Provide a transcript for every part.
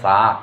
7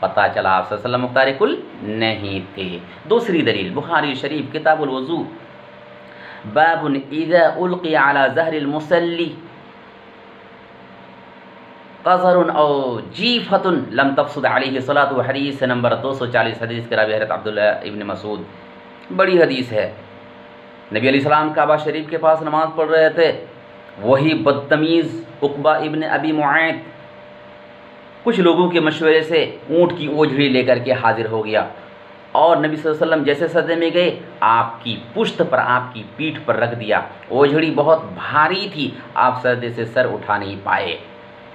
پتہ چلا آپ صلی اللہ علیہ وسلم مختار کل نہیں تھے۔ دوسری دلیل بخاری شریف کتاب الوضو، باب اذا القی علی ظہر المصلی قذر او جیفۃ لم تفسد علیہ الصلاۃ، حدیث نمبر 240، حدیث کے راوی حضرت عبداللہ ابن مسعود۔ بڑی حدیث ہے، نبی علیہ السلام کعبہ شریف کے پاس نماز پڑھ رہے تھے، وہی بدتمیز عقبہ ابن ابی معیط کچھ لوگوں کے مشورے سے اونٹ کی اوجھڑی لے کر کے حاضر ہو گیا، اور نبی صلی اللہ علیہ وسلم جیسے سجدے میں گئے آپ کی پشت پر، آپ کی پیٹھ پر رکھ دیا۔ اوجھڑی بہت بھاری تھی، آپ سجدے سے سر اٹھا نہیں پائے۔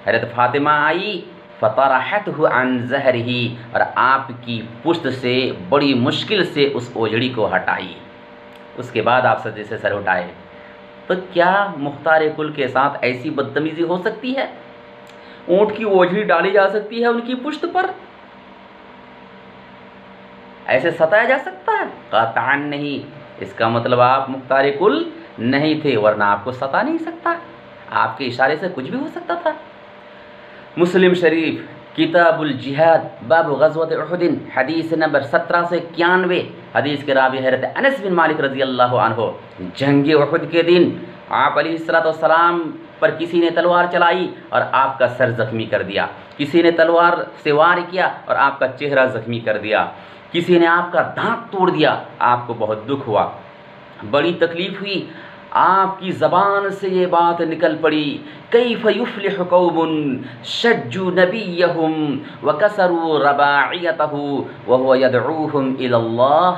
حضرت فاطمہ آئی فطرحتہ عن ظہرہ، اور آپ کی پشت سے بڑی مشکل سے اس اوجھڑی کو ہٹائی، اس کے بعد آپ سجدے سے سر اٹھائے۔ تو کیا مختار کل کے ساتھ ایسی بدتمیزی ہو سکتی ہے؟ اونٹ کی اوجھڑی ڈالی جا سکتی ہے ان کی پشت پر؟ ایسے ستایا جا سکتا ہے؟ قطعاً نہیں۔ اس کا مطلب آپ مختار کل نہیں تھے، ورنہ آپ کو ستا نہیں سکتا، آپ کے اشارے سے کچھ بھی ہو سکتا تھا۔ مسلم شریف کتاب الجہاد، باب غزوۃ احد، حدیث نمبر 17 سے 91، حدیث کے راوی حضرت انس بن مالک رضی اللہ عنہ۔ جنگ احد کے دن آپ علیہ السلام پر کسی نے تلوار چلائی اور آپ کا سر زخمی کر دیا، کسی نے تلوار سے وار کیا اور آپ کا چہرہ زخمی کر دیا، کسی نے آپ کا دانت توڑ دیا، آپ کو بہت دکھ ہوا، بڑی تکلیف ہوئی، آپ کی زبان سے یہ بات نکل پڑی، کیف یفلح قوم شجوا نبیہم وکسروا رباعیتہ وہو یدعوہم الی اللہ۔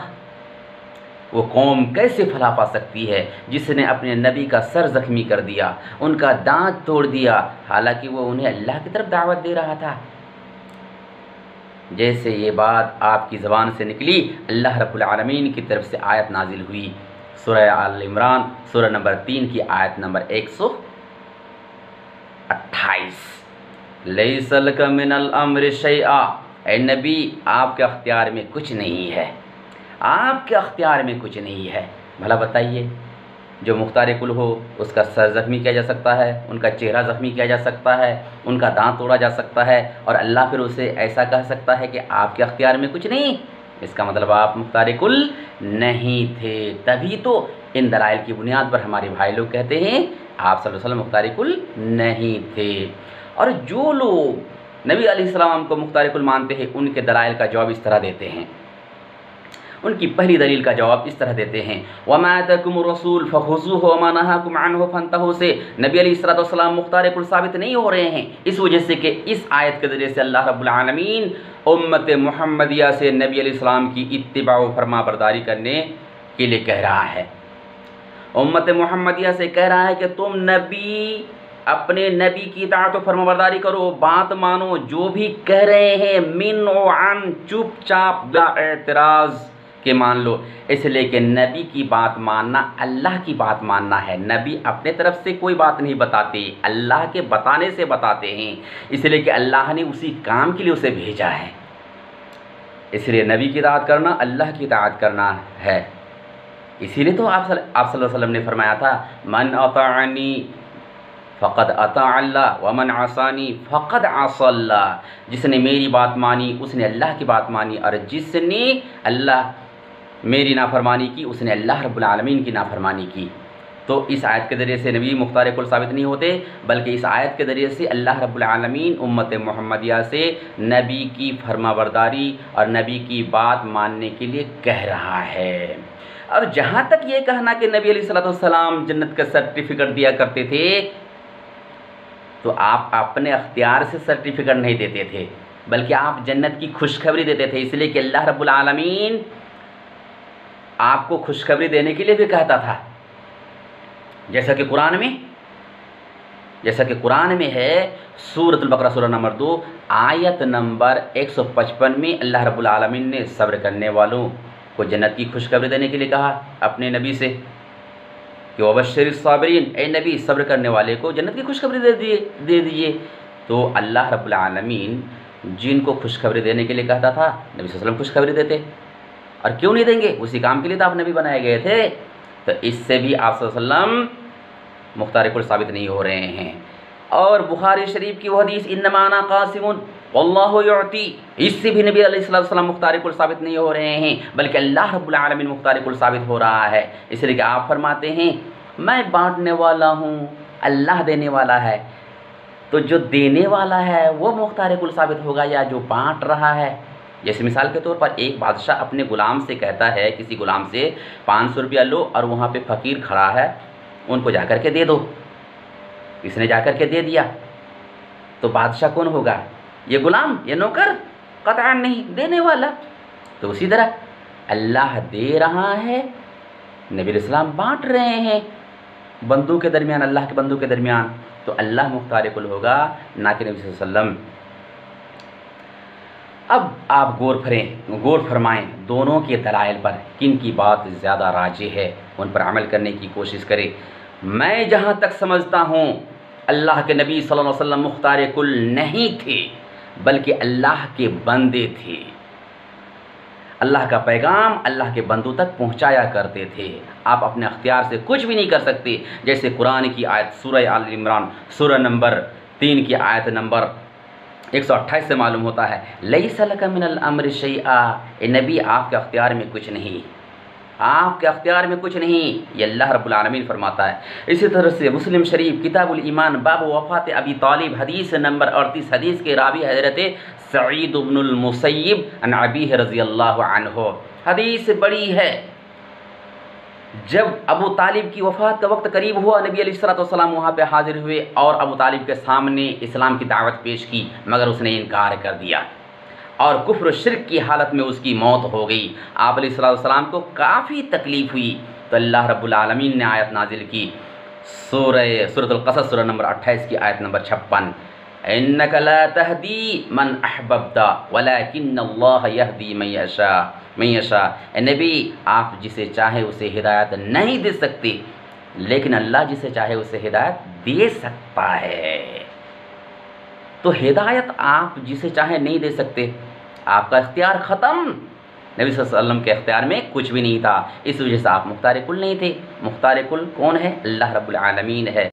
وہ قوم کیسے فلاح پا سکتی ہے جس نے اپنے نبی کا سر زخمی کر دیا، ان کا دانت توڑ دیا، حالانکہ وہ انہیں اللہ کی طرف دعوت دے رہا تھا۔ جیسے یہ بات آپ کی زبان سے نکلی، اللہ رب العالمین کی طرف سے آیت نازل ہوئی، سورہ آل عمران سورہ نمبر 3 کی آیت نمبر 128، لیس لک من الامر شیئا، اے نبی آپ کے اختیار میں کچھ نہیں ہے، آپ کے اختیار میں کچھ نہیں ہے۔ بھلا بتائیے، جو مختار کل ہو اس کا سر زخمی کیا جا سکتا ہے، ان کا چہرہ زخمی کیا جا سکتا ہے، ان کا دانت توڑا جا سکتا ہے، اور اللہ پھر اسے ایسا کہہ سکتا ہے کہ آپ کے اختیار میں کچھ نہیں؟ اس کا مطلب آپ مختار کل نہیں تھے۔ تبھی تو ان دلائل کی بنیاد پر ہمارے بھائی لوگ کہتے ہیں آپ صلی اللہ علیہ وسلم مختار کل نہیں تھے۔ اور جو لوگ نبی علیہ السلام کو مختار کل مانتے ہیں، ان کے دلائل کا جواب اس طرح دیتے ہیں، ان کی پہلی دلیل کا جواب اس طرح دیتے ہیں، وَمَا آتَاكُمُ الرَّسُولُ فَخُذُوهُ وَمَا نَهَاكُمْ عَنْهُ فَانْتَهُوا سے نبی علیہ السلام مختار کل ثابت نہیں ہو رہے ہیں، اس وجہ سے کہ اس آیت کے ذریعے سے اللہ رب العالمین امت محمدیہ سے نبی علیہ السلام کی اتباع و فرما برداری کرنے کے لیے کہہ رہا ہے۔ امت محمدیہ سے کہہ رہا ہے کہ تم اپنے نبی کی اطاعت و فرما برداری کرو، بات مانو، جو بھی کہہ رہے ہیں من و عن، چپ چاپ بلا اعتراض کہ مان لو، اس لیے کہ نبی کی بات ماننا اللہ کی بات ماننا ہے۔ نبی اپنے طرف سے کوئی بات نہیں بتاتے، اللہ کے بتانے سے بتاتے ہیں، اس لیے کہ اللہ نے اسی کام کے لیے اسے بھیجا ہے۔ اس لیے نبی کی اطاعت کرنا اللہ کی اطاعت کرنا ہے۔ اسی لیے تو آپ صلی اللہ علیہ وسلم نے فرمایا تھا، من اطاعنی فقد اطاع اللہ ومن عصانی فقد عصى اللہ، جس نے میری بات مانی اس نے اللہ کی بات مانی، اور جس نے میری نافرمانی کی اس نے اللہ رب العالمین کی نافرمانی کی۔ تو اس آیت کے ذریعے سے نبی مختار کل ثابت نہیں ہوتے، بلکہ اس آیت کے ذریعے سے اللہ رب العالمین امت محمدیہ سے نبی کی فرما برداری اور نبی کی بات ماننے کے لیے کہہ رہا ہے۔ اور جہاں تک یہ کہنا کہ نبی علیہ السلام جنت کا سرٹیفکیٹ دیا کرتے تھے، تو آپ اپنے اختیار سے سرٹیفکیٹ نہیں دیتے تھے، بلکہ آپ جنت کی خوشخبری دیتے تھے، اس لیے کہ اللہ رب العالمین آپ کو خوشخبری دینے کے لیے بھی کہتا تھا، جیسا کہ قرآن میں ہے سورۃ البقرہ سورہ نمبر 2 آیت نمبر 155 میں اللہ رب العالمین نے صبر کرنے والوں کو جنت کی خوشخبری دینے کے لیے کہا اپنے نبی سے کہ وبشر الصابرین، اے نبی صبر کرنے والے کو جنت کی خوشخبری دے دیجئے۔ تو اللہ رب العالمین جن کو خوشخبری دینے کے لیے کہتا تھا نبی صلی اللہ علیہ وسلم خوشخبری دیتے، اور کیوں نہیں دیں گے؟ اسی کام کے لیے تو آپ نبی بنائے گئے تھے۔ تو اس سے بھی آپ صلی اللہ علیہ وسلم مختار کل ثابت نہیں ہو رہے ہیں۔ اور بخاری شریف کی وہ حدیث انما انا قاسم واللہ یعطی، اس سے بھی نبی علیہ السلام مختار کل ثابت نہیں ہو رہے ہیں، بلکہ اللہ رب العالمین مختار کل ثابت ہو رہا ہے، اس لیے کہ آپ فرماتے ہیں میں بانٹنے والا ہوں، اللہ دینے والا ہے، تو جو دینے والا ہے وہ مختار کل ثابت ہوگا یا جو بانٹ رہا ہے؟ جیسے مثال کے طور پر ایک بادشاہ اپنے غلام سے کہتا ہے، کسی غلام سے 500 روپیہ لو اور وہاں پہ فقیر کھڑا ہے، ان کو جا کر کے دے دو، اس نے جا کر کے دے دیا، تو بادشاہ کون ہوگا؟ یہ غلام، یہ نوکر؟ قطعاً نہیں، دینے والا۔ تو اسی طرح اللہ دے رہا ہے، نبی علیہ السلام بانٹ رہے ہیں بندوں کے درمیان، اللہ کے بندوں کے درمیان، تو اللہ مختار کل ہوگا، نہ کہ نبی صلی اللہ علیہ وسلم۔ اب آپ غور فرمائیں دونوں کے دلائل پر، کن کی بات زیادہ راجح ہے، ان پر عمل کرنے کی کوشش کریں۔ میں جہاں تک سمجھتا ہوں اللہ کے نبی صلی اللہ علیہ وسلم مختار کل نہیں تھے، بلکہ اللہ کے بندے تھے، اللہ کا پیغام اللہ کے بندوں تک پہنچایا کرتے تھے۔ آپ اپنے اختیار سے کچھ بھی نہیں کر سکتے، جیسے قرآن کی آیت سورہ آل عمران سورہ نمبر 3 کی آیت نمبر 128 سے معلوم ہوتا ہے، لیس لک من الامر شیئا، اے نبی آپ کے اختیار میں کچھ نہیں، آپ کے اختیار میں کچھ نہیں، یہ اللہ رب العالمین فرماتا ہے۔ اسی طرح سے مسلم شریف کتاب الایمان باب وفات ابی طالب حدیث نمبر 38، حدیث کے راوی حضرت سعید بن المسیب عن ابیہ رضی اللہ عنہ، حدیث بڑی ہے۔ جب ابو طالب کی وفات کا وقت قریب ہوا، نبی علیہ السلام وہاں پہ حاضر ہوئے اور ابو طالب کے سامنے اسلام کی دعوت پیش کی، مگر اس نے انکار کر دیا اور کفر و شرک کی حالت میں اس کی موت ہو گئی۔ آپ علیہ السلام کو کافی تکلیف ہوئی، تو اللہ رب العالمین نے آیت نازل کی، سورۃ القصص سورہ نمبر 28 کی آیت نمبر 56، انک لا تہدی من احببت ولکن اللہ یہدی من یشاء، اے نبی آپ جسے چاہے اسے ہدایت نہیں دے سکتے، لیکن اللہ جسے چاہے اسے ہدایت دے سکتا ہے۔ تو ہدایت آپ جسے چاہے نہیں دے سکتے، آپ کا اختیار ختم، نبی صلی اللہ علیہ وسلم کے اختیار میں کچھ بھی نہیں تھا، اس وجہ سے آپ مختار کل نہیں تھے۔ مختار کل کون ہے؟ اللہ رب العالمین ہے۔